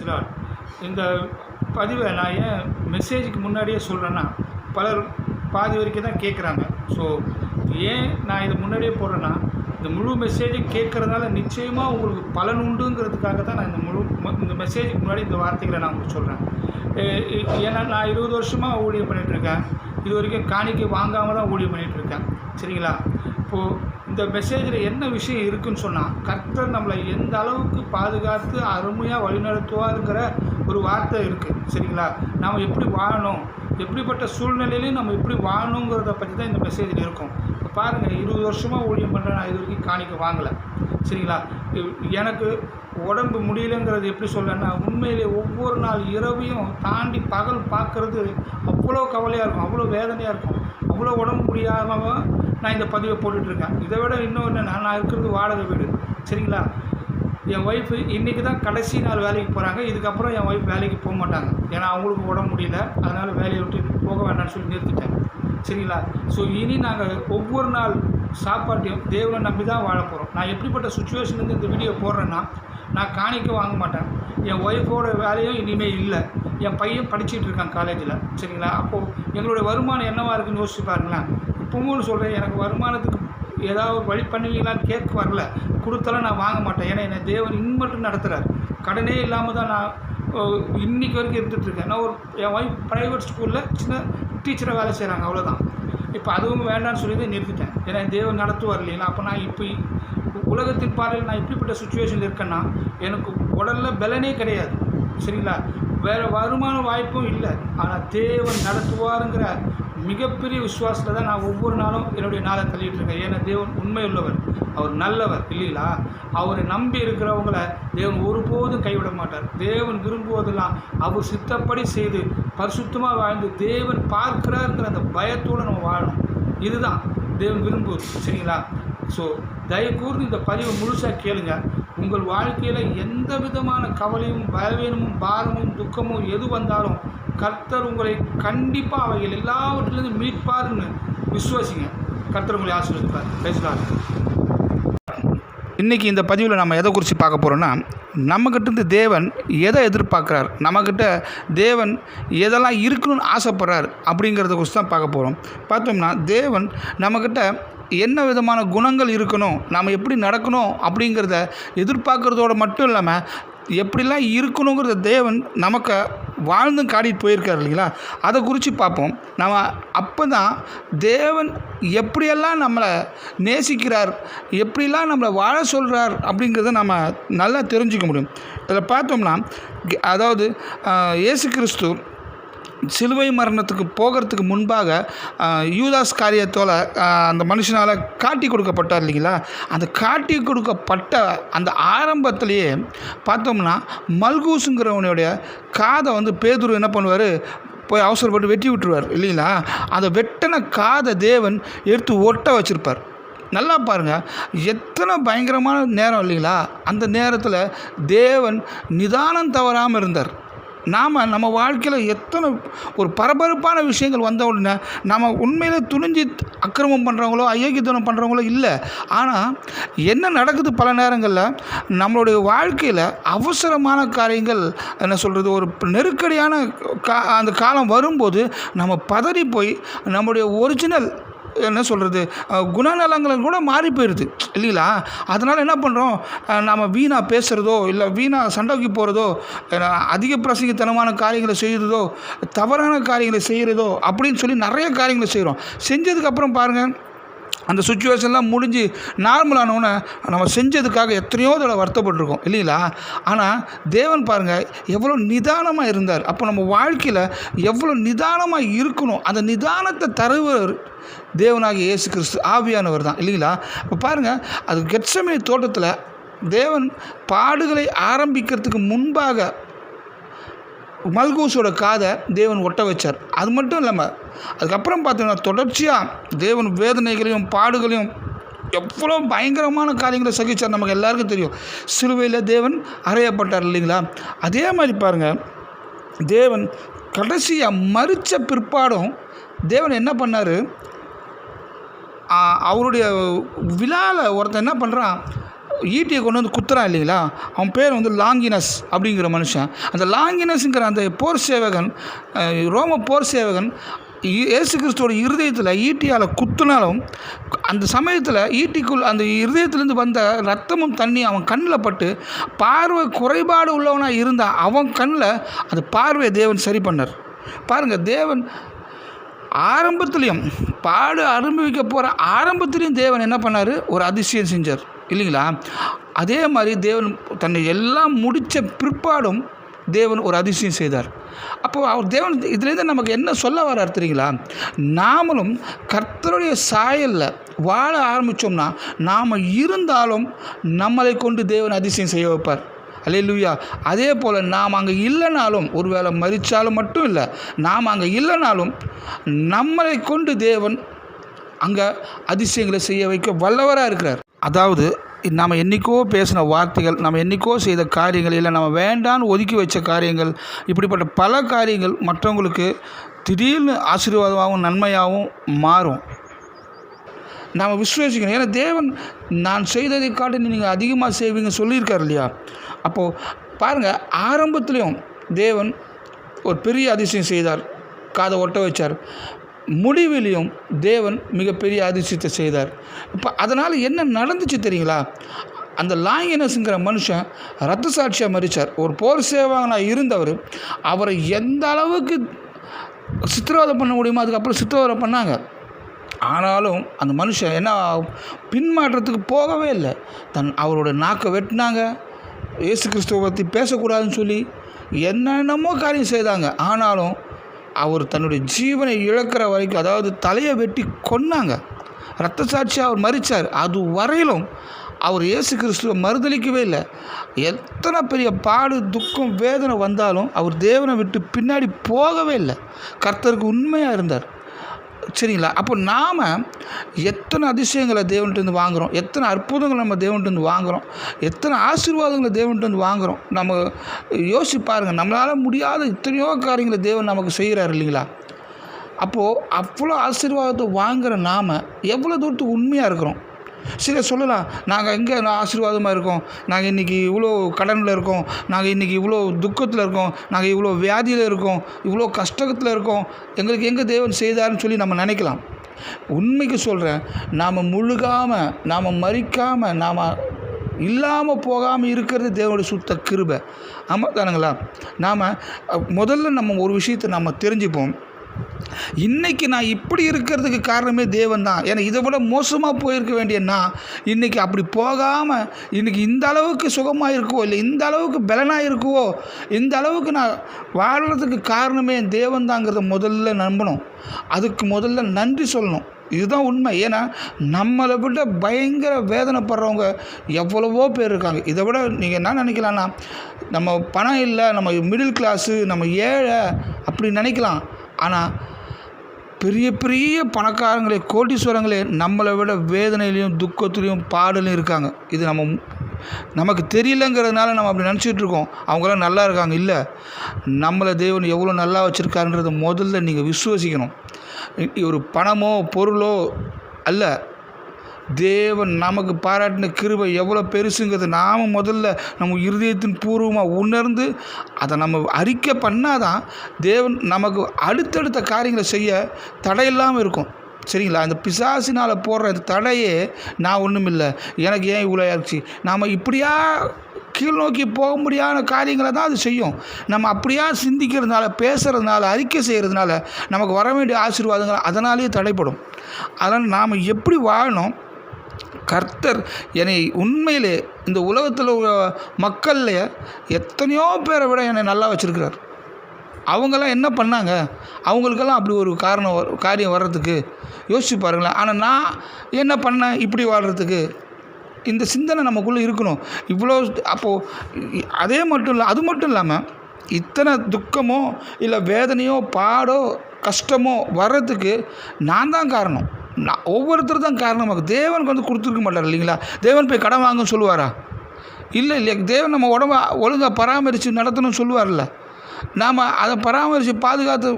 Lord. இந்த பதிவை நான் ஏன் மெசேஜுக்கு முன்னாடியே சொல்கிறேன்னா, பலர் பாதி வரைக்கும் தான் கேட்குறாங்க. ஸோ ஏன் நான் இதை முன்னாடியே போடுறேன்னா, இந்த முழு மெசேஜும் கேட்குறதுனால நிச்சயமாக உங்களுக்கு பலன் உண்டுங்கிறதுக்காக தான் நான் இந்த மெசேஜுக்கு முன்னாடி இந்த வார்த்தைகளை நான் உங்களுக்கு சொல்கிறேன். ஏன்னா நான் 20 வருஷமாக ஊழியம் பண்ணிகிட்ருக்கேன். இது வரைக்கும் காணிக்கை வாங்காமல் தான் ஊழியம் பண்ணிகிட்ருக்கேன். சரிங்களா? இப்போது இந்த மெசேஜில் என்ன விஷயம் இருக்குதுன்னு சொன்னால், கர்த்தர் நம்மளை எந்த அளவுக்கு பாதுகாத்து அருமையாக வழிநடத்துவாருங்கிற ஒரு வார்த்தை இருக்குது. சரிங்களா? நாம் எப்படி வாழணும், எப்படிப்பட்ட சூழ்நிலையிலையும் நம்ம எப்படி வாழணுங்கிறத பற்றி தான் இந்த மெசேஜில் இருக்கும். இப்போ பாருங்கள், 20 வருஷமாக ஊழியம் பண்ணுறேன், நான் இது வரைக்கும் காணிக்க வாங்கலை. சரிங்களா? எனக்கு உடம்பு முடியலைங்கிறது எப்படி சொல்லன்னா, உண்மையிலே ஒவ்வொரு நாள் இரவையும் தாண்டி பகல் பார்க்குறது அவ்வளோ கவலையாக இருக்கும், அவ்வளோ வேதனையாக இருக்கும், அவ்வளோ உடம்பு முடியாமல் நான் இந்த பதிவை போட்டுட்ருக்கேன். இதை விட இன்னொன்று, நான் இருக்கிறது வாடகை வீடு. சரிங்களா? என் ஒய்ஃபு இன்றைக்கி தான் கடைசி நாள் வேலைக்கு போகிறாங்க. இதுக்கப்புறம் என் ஒய்ஃப் வேலைக்கு போக மாட்டாங்க. ஏன்னா அவங்களுக்கு உடம்பு முடியல, அதனால் வேலையை விட்டு போக வேண்டாம்னு சொல்லி நிறுத்திட்டேன். சரிங்களா? ஸோ இனி நாங்கள் ஒவ்வொரு நாள் சாப்பாட்டையும் தேவனை நம்பி தான் வாழ போகிறோம். நான் எப்படிப்பட்ட சுச்சுவேஷன்லேருந்து இந்த வீடியோ போடுறேன்னா, நான் காணிக்க வாங்க மாட்டேன். என் ஒய்ஃபோட வேலையும் இனிமேல் இல்லை. என் பையன் படிச்சுட்டு இருக்கான் காலேஜில். சரிங்களா? அப்போது எங்களுடைய வருமானம் என்னவாக இருக்குதுன்னு யோசிச்சு பாருங்களேன். இப்போவும் சொல்கிறேன், எனக்கு வருமானத்துக்கு ஏதாவது வழி பண்ணுவீங்களான்னு கேட்க வரல. கொடுத்தாலும் நான் வாங்க மாட்டேன். ஏன்னா என்னை தேவன் மட்டும் நடத்துகிறார். கடனே இல்லாமல் தான் நான் இன்றைக்கி வரைக்கும் இருந்துகிட்ருக்கேன். நான் என் ஒய்ஃப் ப்ரைவேட் ஸ்கூலில் சின்ன டீச்சராக வேலை செய்கிறாங்க, அவ்வளோதான். இப்போ அதுவும் வேண்டான்னு சொல்லி தான் நிறுத்திட்டேன். ஏன்னா தேவன் நடத்துவார் இல்லைங்களா? அப்போ நான் இப்போ உலகத்தின் பார்வையில் நான் இப்படிப்பட்ட சுச்சுவேஷனில் இருக்கேன்னா, எனக்கு உடலில் பலனே கிடையாது. சரிங்களா? வேறு வருமான வாய்ப்பும் இல்லை. ஆனால் தேவன் நடத்துவாருங்கிற மிகப்பெரிய விசுவாசத்தில் தான் நான் ஒவ்வொரு நாளும் என்னுடைய நாளை தள்ளிகிட்ருக்கேன். ஏன்னா தேவன் உண்மை உள்ளவர், அவர் நல்லவர் இல்லைங்களா? அவரை நம்பி இருக்கிறவங்கள தேவன் ஒருபோதும் கைவிட மாட்டார். தேவன் விரும்புவதெல்லாம் அவர் சித்தப்படி செய்து பரிசுத்தமாக வாழ்ந்து தேவன் பார்க்கிறாருங்கிற அந்த பயத்தோடு நம்ம வாழணும். இதுதான் தேவன் விரும்புவது. சரிங்களா? ஸோ தயவுகூர்ந்து இந்த பதிவை முழுசாக கேளுங்க. உங்கள் வாழ்க்கையில் எந்த விதமான கவலையும் பலவீனமும் பாரமும் துக்கமும் எது வந்தாலும் கர்த்தர் உங்களை கண்டிப்பாக அவைகள் எல்லாவற்றிலிருந்து மீட்பாருன்னு விசுவாசிங்க. கர்த்தர் உங்களை ஆசீர்வதிப்பார். பேசலாம். இன்றைக்கி இந்த பதிவில் நம்ம எதை குறித்து பார்க்க போகிறோன்னா, நம்மக்கிட்டேருந்து தேவன் எதை எதிர்பார்க்குறார், நம்மக்கிட்ட தேவன் எதெல்லாம் இருக்கணும்னு ஆசைப்படுறார் அப்படிங்கிறத குறித்து தான் பார்க்க போகிறோம். பார்த்தோம்னா தேவன் நம்மக்கிட்ட என்ன விதமான குணங்கள் இருக்கணும், நாம் எப்படி நடக்கணும் அப்படிங்கிறத எதிர்பார்க்குறதோடு மட்டும் இல்லாமல் எப்படிலாம் இருக்கணுங்கிறத தேவன் நமக்கு வாழ்ந்தும் காட்டிட்டு போயிருக்கார் இல்லைங்களா? அதை குறித்து பார்ப்போம். நம்ம அப்போ தான் தேவன் எப்படியெல்லாம் நம்மளை நேசிக்கிறார், எப்படிலாம் நம்மளை வாழ சொல்கிறார் அப்படிங்கிறத நம்ம நல்லா தெரிஞ்சுக்க முடியும். இதில் பார்த்தோம்னா, அதாவது இயேசு கிறிஸ்து சிலுவை மரணத்துக்கு போகிறதுக்கு முன்பாக யூதாஸ் காரியத்தோட அந்த மனுஷனால் காட்டி கொடுக்கப்பட்டார் இல்லைங்களா? அந்த காட்டி கொடுக்கப்பட்ட அந்த ஆரம்பத்திலேயே பார்த்தோம்னா மல்கூஸுங்கிறவனுடைய காதை பேதுரு என்ன பண்ணுவார், போய் அவசரப்பட்டு வெட்டி விட்டுருவார் இல்லைங்களா? அந்த வெட்டின காதை தேவன் எடுத்து ஒட்ட வச்சுருப்பார். நல்லா பாருங்கள், எத்தனை பயங்கரமான நேரம் இல்லைங்களா? அந்த நேரத்தில் தேவன் நிதானம் தவறாமல் இருந்தார். நம்ம வாழ்க்கையில் எத்தனை ஒரு பரபரப்பான விஷயங்கள் வந்த உடனே நம்ம உண்மையில் துணிஞ்சு அக்கிரமம் பண்ணுறவங்களோ அயோக்கியத்தனம் பண்ணுறவங்களோ இல்லை. ஆனால் என்ன நடக்குது, பல நேரங்களில் நம்மளுடைய வாழ்க்கையில் அவசரமான காரியங்கள், என்ன சொல்கிறது, ஒரு நெருக்கடியான அந்த காலம் வரும்போது நம்ம பதறி போய் நம்முடைய ஒரிஜினல் என்ன சொல்கிறது குணநலங்களும் கூட மாறி போயிடுது இல்லைங்களா? அதனால் என்ன பண்ணுறோம், நம்ம வீணாக பேசுகிறதோ இல்லை வீணாக சண்டைக்கு போகிறதோ, அதிக பிரசங்கத்தனமான காரியங்களை செய்கிறதோ, தவறான காரியங்களை செய்கிறதோ அப்படின்னு சொல்லி நிறைய காரியங்களை செய்கிறோம். செஞ்சதுக்கப்புறம் பாருங்கள், அந்த சுச்சுவேஷன்லாம் முடிஞ்சு நார்மலானோன்னே நம்ம செஞ்சதுக்காக எத்தனையோ தடவை வருத்தப்பட்டிருக்கோம் இல்லைங்களா? ஆனால் தேவன் பாருங்கள் எவ்வளோ நிதானமாக இருந்தார். அப்போ நம்ம வாழ்க்கையில் எவ்வளோ நிதானமாக இருக்கணும், அந்த நிதானத்தை தருவர் தேவனாகிய இயேசு கிறிஸ்து, ஆவியானவர் தான் இல்லைங்களா? இப்போ பாருங்கள், அது கெத்செமனே தோட்டத்தில் தேவன் பாடுகளை ஆரம்பிக்கிறதுக்கு முன்பாக மல்கூஸோட காதை தேவன் ஒட்ட வச்சார். அது மட்டும் இல்லாமல் அதுக்கப்புறம் பார்த்தீங்கன்னா தொடர்ச்சியாக தேவன் வேதனைகளையும் பாடுகளையும் எவ்வளோ பயங்கரமான காரியங்களை சகிச்சார். நமக்கு எல்லாருக்கும் தெரியும், சிலுவையில் தேவன் அறையப்பட்டார் இல்லைங்களா? அதே மாதிரி பாருங்கள், தேவன் கடைசியாக மரித்த பிற்பாடும் தேவன் என்ன பண்ணார், அவருடைய விழாவில் ஒருத்தன் என்ன பண்ணுறான், ஈட்டியை கொண்டு வந்து குத்துறான் இல்லைங்களா, அவன் பேர் வந்து லாங்கினஸ் அப்படிங்கிற மனுஷன். அந்த லாங்கினஸ்ங்கிற அந்த போர் சேவகன், ரோம போர் சேவகன் இயேசு கிறிஸ்துவோட இருதயத்தில் ஈட்டியால் குத்துனாலும் அந்த சமயத்தில் ஈட்டிக்குள் அந்த இருதயத்திலேருந்து வந்த ரத்தமும் தண்ணி அவன் கண்ணில் பட்டு பார்வை குறைபாடு உள்ளவனாக இருந்தால் அவன் கண்ணில் அந்த பார்வையை தேவன் சரி பண்ணார். பாருங்கள், தேவன் ஆரம்பத்துலேயும் பாடு அனுபவிக்க போகிற ஆரம்பத்துலேயும் தேவன் என்ன பண்ணார், ஒரு அதிசயம் செஞ்சார் இல்லைங்களா. அதே மாதிரி தேவன் தன்னை எல்லாம் முடித்த பிற்பாடும் தேவன் ஒரு அதிசயம் செய்தார். அப்போது அவர் தேவன் இதுலேருந்து நமக்கு என்ன சொல்ல வர்றார் தெரியுங்களா, நாமளும் கர்த்தருடைய சாயலில் வாழ ஆரம்பித்தோம்னா நாம் இருந்தாலும் நம்மளை கொண்டு தேவன் அதிசயம் செய்ய வைப்பார். அல்லேலூயா. அதே போல் நாம் அங்கே இல்லைனாலும், ஒருவேளை மரித்தாலும் மட்டும் இல்லை, நாம் அங்கே இல்லைனாலும் நம்மளை கொண்டு தேவன் அங்கே அதிசயங்களை செய்ய வைக்க வல்லவராக இருக்கிறார். அதாவது நாம் என்றைக்கோ பேசின வார்த்தைகள், நம்ம என்றைக்கோ செய்த காரியங்கள், இல்லை நம்ம வேண்டான்னு ஒதுக்கி வச்ச காரியங்கள், இப்படிப்பட்ட பல காரியங்கள் மற்றவங்களுக்கு திடீர்னு ஆசீர்வாதமாகவும் நன்மையாகவும் மாறும். நாம் விசுவாசிக்கணும். ஏன்னா தேவன் நான் செய்ததை காட்டி நீங்கள் அதிகமாக செய்வீங்க சொல்லியிருக்கார் இல்லையா. அப்போது பாருங்கள், ஆரம்பத்துலேயும் தேவன் ஒரு பெரிய அதிசயம் செய்தார், காதை ஒட்ட வச்சார். முடிவிலையும் தேவன் மிகப்பெரிய அதிசயத்தை செய்தார். இப்போ அதனால் என்ன நடந்துச்சு தெரியுங்களா, அந்த லாங்கினஸ்ங்கிற மனுஷன் இரத்த சாட்சியாக மரித்தார். ஒரு போர் சேவகனாக இருந்தவர், அவரை எந்த அளவுக்கு சித்திரவதை பண்ண முடியுமோ அதுக்கப்புறம் சித்திரவதை பண்ணாங்க. ஆனாலும் அந்த மனுஷன் என்ன பின்மாற்றத்துக்கு போகவே இல்லை. அவரோட நாக்கை வெட்டினாங்க, இயேசு கிறிஸ்துவை பற்றி பேசக்கூடாதுன்னு சொல்லி என்னென்னமோ காரியம் செய்தாங்க. ஆனாலும் அவர் தன்னுடைய ஜீவனை இழக்கிற வரைக்கும், அதாவது தலையை வெட்டி கொன்னாங்க, இரத்த சாட்சியாக அவர் மரித்தார். அது வரையிலும் அவர் இயேசு கிறிஸ்துவை மறுதளிக்கவே இல்லை. எத்தனை பெரிய பாடு துக்கம் வேதனை வந்தாலும் அவர் தேவனை விட்டு பின்னாடி போகவே இல்லை. கர்த்தருக்கு உண்மையாக இருந்தார். சரிங்களா. அப்போ நாம் எத்தனை அதிசயங்களை தேவன்கிட்டருந்து வாங்குகிறோம், எத்தனை அற்புதங்களை நம்ம தேவன்கிட்டருந்து வாங்குகிறோம், எத்தனை ஆசீர்வாதங்களை தேவன்கிட்டருந்து வாங்குகிறோம். நம்ம யோசிச்சு பாருங்கள், நம்மளால் முடியாத எத்தனையோ காரியங்களை தேவன் நமக்கு செய்கிறார் இல்லைங்களா. அப்போது அவ்வளோ ஆசீர்வாதத்தை வாங்குகிற நாம் எவ்வளோ தூரத்துக்கு உண்மையாக இருக்கிறோம். சிலர் சொல்லலாம், நாங்கள் எங்கே ஆசீர்வாதமாக இருக்கோம், நாங்கள் இன்றைக்கி இவ்வளோ கடனில் இருக்கோம், நாங்கள் இன்றைக்கி இவ்வளோ துக்கத்தில் இருக்கோம், நாங்கள் இவ்வளோ வியாதியில் இருக்கோம், இவ்வளோ கஷ்டத்தில் இருக்கோம், எங்களுக்கு எங்கே தேவன் செய்தார்னு சொல்லி நம்ம நினைக்கலாம். உண்மைக்கு சொல்கிறேன், நாம் முழுகாமல், நாம் மறிக்காமல், நாம் இல்லாமல் போகாமல் இருக்கிறது தேவனுடைய சுத்த கிருபை. ஆமாம் தானுங்களா. நாம் முதல்ல நம்ம ஒரு விஷயத்தை நம்ம தெரிஞ்சுப்போம், இன்றைக்கி நான் இப்படி இருக்கிறதுக்கு காரணமே தேவன் தான். ஏன்னா இதை விட மோசமாக போயிருக்க வேண்டிய நான் இன்றைக்கி அப்படி போகாமல் இன்றைக்கி இந்த அளவுக்கு சுகமாக இருக்குவோ, இல்லை இந்த அளவுக்கு பலனாக இருக்குவோ, இந்த அளவுக்கு நான் வாழ்கிறதுக்கு காரணமே தேவன் தாங்கிறத முதல்ல நம்பணும். அதுக்கு முதல்ல நன்றி சொல்லணும். இதுதான் உண்மை. ஏன்னா நம்மளை விட பயங்கர வேதனைப்படுறவங்க எவ்வளவோ பேர் இருக்காங்க. இதை விட நீங்கள் என்ன நினைக்கலாம்னா, நம்ம பணம் இல்லை, நம்ம மிடில் கிளாஸு, நம்ம ஏழை அப்படி நினைக்கலாம். ஆனால் பெரிய பெரிய பணக்காரங்களே, கோடீஸ்வரங்களே நம்மளை விட வேதனையிலையும் துக்கத்துலேயும் பாடலையும் இருக்காங்க. இது நமக்கு தெரியலங்கிறதுனால நம்ம அப்படி நினச்சிட்டு இருக்கோம், அவங்களாம் நல்லா இருக்காங்க. இல்லை, நம்மளை தேவன் எவ்வளோ நல்லா வச்சுருக்காருன்றதை முதல்ல நீங்கள் விசுவசிக்கணும். ஒரு பணமோ பொருளோ அல்ல, தேவன் நமக்கு பாராட்டின கிருபை எவ்வளோ பெருசுங்கிறது நாம் முதல்ல நம்ம இருதயத்தின் பூர்வமாக உணர்ந்து அதை நம்ம அறிக்கை பண்ணாதான் தேவன் நமக்கு அடுத்தடுத்த காரியங்களை செய்ய தடையில்லாமல் இருக்கும். சரிங்களா. இந்த பிசாசினால் போடுற இந்த தடையே நான் ஒன்றும் இல்லை, எனக்கு ஏன் இவ்வளோ ஆச்சு, நாம் இப்படியா கீழ் நோக்கி போக முடியாத காரியங்களை தான் அது செய்யும். நம்ம அப்படியா சிந்திக்கிறதுனால, பேசுகிறதுனால, அறிக்கை செய்கிறதுனால நமக்கு வர வேண்டிய ஆசீர்வாதங்கள் அதனாலேயே தடைப்படும். அதனால் நாம் எப்படி வாழணும், கர்த்தர் என்னை உண்மையிலே இந்த உலகத்தில் உள்ள மக்களில் எத்தனையோ பேரை விட என்னை நல்லா வச்சுருக்கிறார். அவங்கெல்லாம் என்ன பண்ணாங்க, அவங்களுக்கெல்லாம் அப்படி ஒரு காரியம் வர்றதுக்கு யோசிச்சு பாருங்களேன். ஆனால் நான் என்ன பண்ணேன் இப்படி வாழ்கிறதுக்கு, இந்த சிந்தனை நமக்குள்ளே இருக்கணும். இவ்வளோ அப்போது அதே மட்டும் இல்லை, அது மட்டும் இல்லாமல் இத்தனை துக்கமோ இல்லை வேதனையோ பாடோ கஷ்டமோ வர்றதுக்கு நான் தான் காரணம். ஒவ்வொருத்தர் தான் காரணமாக. தேவனுக்கு வந்து கொடுத்துருக்க மாட்டார் இல்லைங்களா. தேவன் போய் கடன் வாங்கன்னு சொல்லுவாரா? இல்லை இல்லையா. தேவன் நம்ம உடம்பை ஒழுங்காக பராமரித்து நடத்தணும்னு சொல்லுவார்ல. நாம் அதை பராமரித்து பாதுகாத்து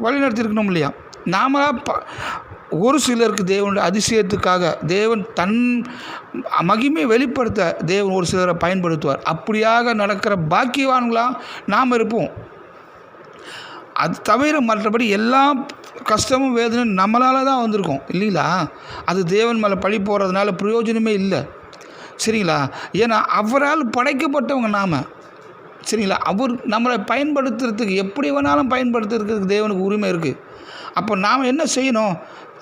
வழி நடத்திருக்கணும் இல்லையா. நாம் ஒரு சிலருக்கு தேவனுடைய அதிசயத்துக்காக தேவன் தன் மகிமையை வெளிப்படுத்த தேவன் ஒரு சிலரை பயன்படுத்துவார். அப்படியாக நடக்கிற பாக்கியவான்களாக நாம் இருப்போம். அது தவிர மற்றபடி எல்லா கஷ்டமும் வேதனையும் நம்மளால் தான் வந்திருக்கோம் இல்லைங்களா? அது தேவன் மேலே பழி போடுறதுனால பிரயோஜனமே இல்லை. சரிங்களா? ஏன்னா அவரால் படைக்கப்பட்டவங்க நாம். சரிங்களா? அவர் நம்மளை பயன்படுத்துறதுக்கு எப்படி வேணாலும் பயன்படுத்துறதுக்கு தேவனுக்கு உரிமை இருக்குது. அப்போ நாம் என்ன செய்யணும்?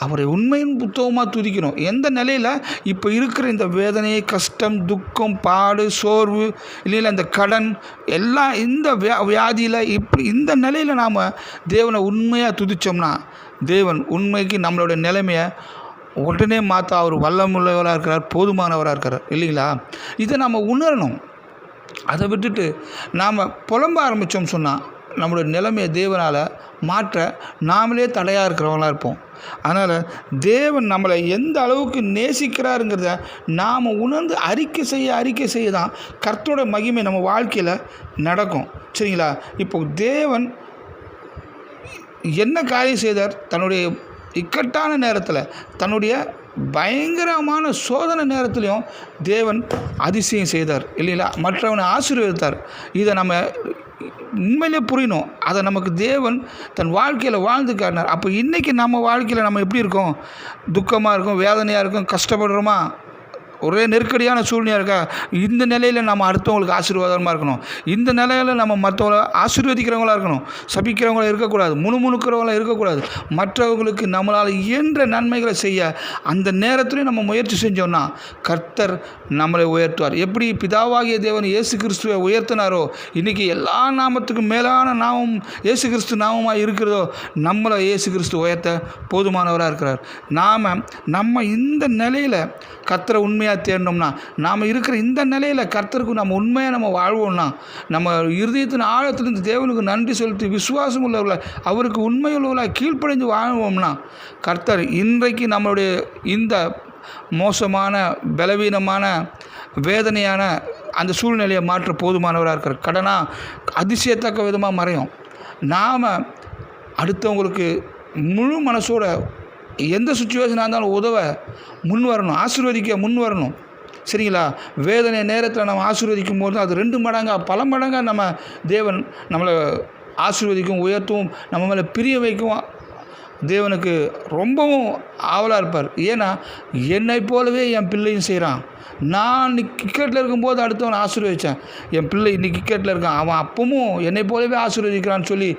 அவரை உண்மையின் புத்தகமாக துதிக்கணும். எந்த நிலையில் இப்போ இருக்கிற இந்த வேதனை, கஷ்டம், துக்கம், பாடு, சோர்வு, இல்லைங்களா இந்த கடன் எல்லாம் இந்த வியாதியில் இப்படி இந்த நிலையில் நாம் தேவனை உண்மையாக துதித்தோம்னா தேவன் உண்மைக்கு நம்மளுடைய நிலைமையை உடனே மாற்ற அவர் வல்லமுள்ளவராக இருக்கிறார், போதுமானவராக இருக்கிறார் இல்லைங்களா? இதை நம்ம உணரணும். அதை விட்டுட்டு நாம் புலம்ப ஆரம்பித்தோம் சொன்னால் நம்மளுடைய நிலைமையை தேவனால் மாற்ற நாமளே தடையாக இருக்கிறவங்களாக இருப்போம். அதனால் தேவன் நம்மளை எந்த அளவுக்கு நேசிக்கிறாருங்கிறத நாம் உணர்ந்து அறிக்கை செய்ய தான் கர்த்தரோட மகிமை நம்ம வாழ்க்கையில் நடக்கும். சரிங்களா? இப்போ தேவன் என்ன காரியம் செய்தார்? தன்னுடைய இக்கட்டான நேரத்தில், தன்னுடைய பயங்கரமான சோதனை நேரத்துலையும் தேவன் அதிசயம் செய்தார் இல்லைங்களா? மற்றவனை ஆசீர்வதித்தார். இதை நம்ம உண்மையிலே புரியணும். அதை நமக்கு தேவன் தன் வாழ்க்கையில் வாழ்ந்து காட்டினார். அப்போ இன்றைக்கி நம்ம வாழ்க்கையில் நம்ம எப்படி இருக்கோம்? துக்கமாக இருக்கும், வேதனையாக இருக்கும், கஷ்டப்படுறோமா, ஒரே நெருக்கடியான சூழ்நிலையாக இருக்கா? இந்த நிலையில் நம்ம அடுத்தவங்களுக்கு ஆசீர்வாதமாக இருக்கணும். இந்த நிலையில் நம்ம மற்றவங்களை ஆசீர்வதிக்கிறவங்களாக இருக்கணும். சபிக்கிறவங்களாக இருக்கக்கூடாது, முணுமுணுக்கிறவங்களாக இருக்கக்கூடாது. மற்றவங்களுக்கு நம்மளால் இயன்ற நன்மைகளை செய்ய அந்த நேரத்துலையும் நம்ம முயற்சி செஞ்சோம்னா கர்த்தர் நம்மளை உயர்த்துவார். எப்படி பிதாவாகிய தேவன் இயேசு கிறிஸ்துவை உயர்த்தினாரோ, இன்றைக்கி எல்லா நாமத்துக்கும் மேலான நாமம் இயேசு கிறிஸ்து நாமமாக இருக்கிறதோ நம்மளை இயேசு கிறிஸ்து உயர்த்த போதுமானவராக இருக்கிறார். நம்ம இந்த நிலையில் கர்த்தரை உண்மையாக தேடணும்னா, நாம் இருக்கிற இந்த நிலையில் கர்த்தருக்கு நம்ம உண்மையாக நம்ம வாழ்வோம்னா, நம்ம இருதயத்தின் ஆழத்திலிருந்து தேவனுக்கு நன்றி செலுத்தி விசுவாசம் உள்ளவர்களாக, அவருக்கு உண்மை உள்ளவர்களாக கீழ்ப்படைந்து வாழ்வோம்னா கர்த்தர் இன்றைக்கு நம்மளுடைய இந்த மோசமான, பலவீனமான, வேதனையான அந்த சூழ்நிலையை மாற்ற போதுமானவராக இருக்கிறார். கடனாக அதிசயத்தக்க விதமாக மறையும். நாம் அடுத்தவங்களுக்கு முழு மனசோட எந்த சுச்சுவேஷனாக இருந்தாலும் உதவ முன் வரணும், ஆசீர்வதிக்க முன் வரணும். சரிங்களா? வேதனை நேரத்தில் நம்ம ஆசீர்வதிக்கும் போது அது 2 மடங்காக, பல மடங்காக நம்ம தேவன் நம்மளை ஆசீர்வதிக்கும், உயர்த்தும், நம்ம மேலே பிரிய வைக்கும். தேவனுக்கு ரொம்பவும் ஆவலாக இருப்பார். ஏன்னா என்னை போலவே என் பிள்ளையும் செய்கிறான். நான் இன்னைக்கு கிரிக்கெட்டில் இருக்கும்போது அடுத்தவனை ஆசீர்வதித்தேன், என் பிள்ளை இன்றைக்கி கிரிக்கெட்டில் இருக்கான், அவன் அப்பவும் என்னை போலவே ஆசீர்வதிக்கிறான்னு சொல்லி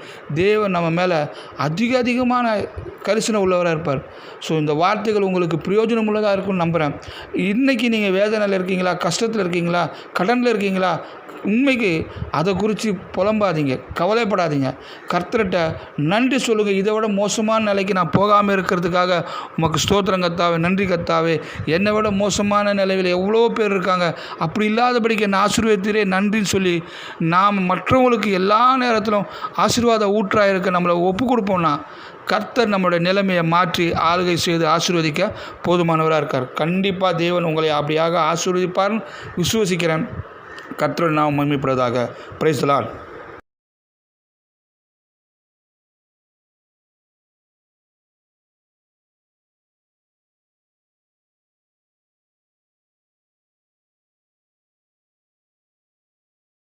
தேவன் நம்ம மேலே அதிகமான கரிசனை உள்ளவராக இருப்பார். ஸோ இந்த வார்த்தைகள் உங்களுக்கு பிரயோஜனம் உள்ளதாக இருக்கும்னு நம்புகிறேன். இன்றைக்கி நீங்கள் வேதனையில் இருக்கீங்களா, கஷ்டத்தில் இருக்கீங்களா, கடனில் இருக்கீங்களா, உண்மைக்கு அதை குறித்து புலம்பாதீங்க, கவலைப்படாதீங்க. கர்த்தர்கிட்ட நன்றி சொல்லுங்கள். இதை விட மோசமான நிலைக்கு நான் போகாமல் இருக்கிறதுக்காக உமக்கு ஸ்தோத்திரம் கர்த்தாவே, நன்றி கர்த்தாவே. என்னை விட மோசமான நிலையில் எவ்வளோ பேர் இருக்காங்க, அப்படி இல்லாதபடிக்கு என்னை ஆசீர்வதித்தீரே நன்றின்னு சொல்லி நாம் மற்றவங்களுக்கு எல்லா நேரத்திலும் ஆசீர்வாத ஊற்றாக இருக்க நம்மளை ஒப்பு கொடுப்போம்னா கர்த்தர் நம்மளுடைய நிலைமையை மாற்றி ஆளுகை செய்து ஆசீர்வதிக்க போதுமானவராக இருக்கார். கண்டிப்பாக தேவன் உங்களை அப்படியாக ஆசீர்வதிப்பார்னு விசுவசிக்கிறேன். கர்த்தருடைய நாமம் மகிமைப்படுவதாக. Praise the Lord.